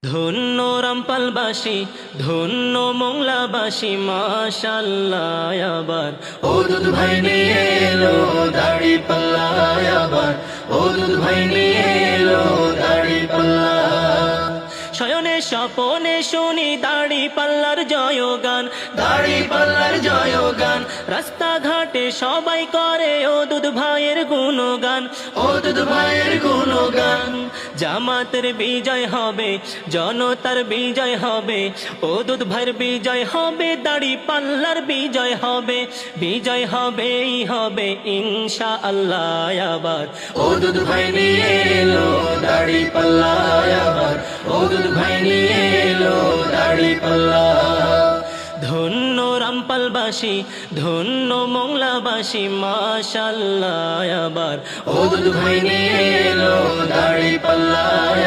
ধন্য রামপালবাসী, ধন্য মোংলাবাসী, মাশাআল্লাহ। আবার ও দুধ ভাই নিয়ে এলো দাড়ি পাল্লা, আবার ও দুধ ভাই নিয়ে এলো দাড়ি পাল্লা। শয়নে স্বপনে শুনি দাড়ি পাল্লার জয়গান, দাড়ি পাল্লার জয়গান। রাস্তাঘাটে সবাই করে ও দুধ ভাইয়ের গুণগান, ও দুধ ভাইয়ের গুণগান। জামাতের বিজয় হবে, জনতার বিজয় হবে, ও দুধ ভাইয়ের বিজয় হবে, দাড়ি পাল্লার বিজয় হবে, বিজয় হবেই হবে ইনশাআল্লাহ। আবার ও দুধ ভাই নিয়ে এলো দাড়ি পাল্লা, আবার ও দুধ ভাই নিয়ে এলো দাড়ি পাল্লা। ধন্য রামপালবাসী, ধন্য মোংলাবাসী, মাশাআল্লাহ। আবার ও দুধ ভাই নিয়ে এলো দাড়ি পাল্লা,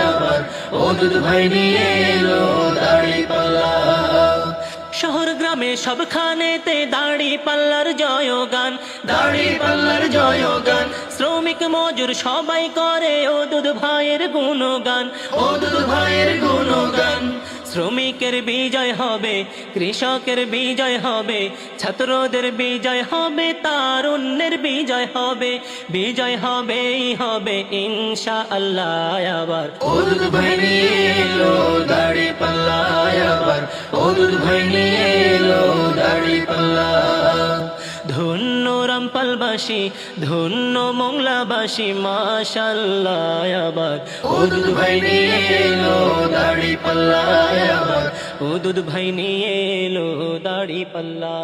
আবার ও দুধ ভাই নিয়ে এলো দাড়ি পাল্লা। শহর গ্রামে সবখানেতে দাড়ি পাল্লার জয়গান, দাড়ি পাল্লার জয়গান। শ্রমিক মজুর সবাই করে ও দুধ ভাইয়ের গুণগান, ও দুধ ভাইয়ের গুণগান। শ্রমিকের বিজয় হবে, কৃষকের বিজয় হবে, ছাত্রদের বিজয় হবে, তারুণ্যের বিজয় হবে, বিজয় হবেই হবে ইনশাআল্লাহ। আবার ও দুধ ভাই নিয়ে এলো দাড়ি পাল্লা, আবার ও দুধ ভাই নিয়ে এলো দাড়ি পাল্লা। ধন্য রামপালবাসী, ধন্য মোংলাবাসী, মাশাআল্লাহ। আবার ও দুধ ভাই নিয়ে এলো দাড়ি পাল্লা, আবার ও দুধ ভাই নিয়ে এলো দাড়ি পাল্লা।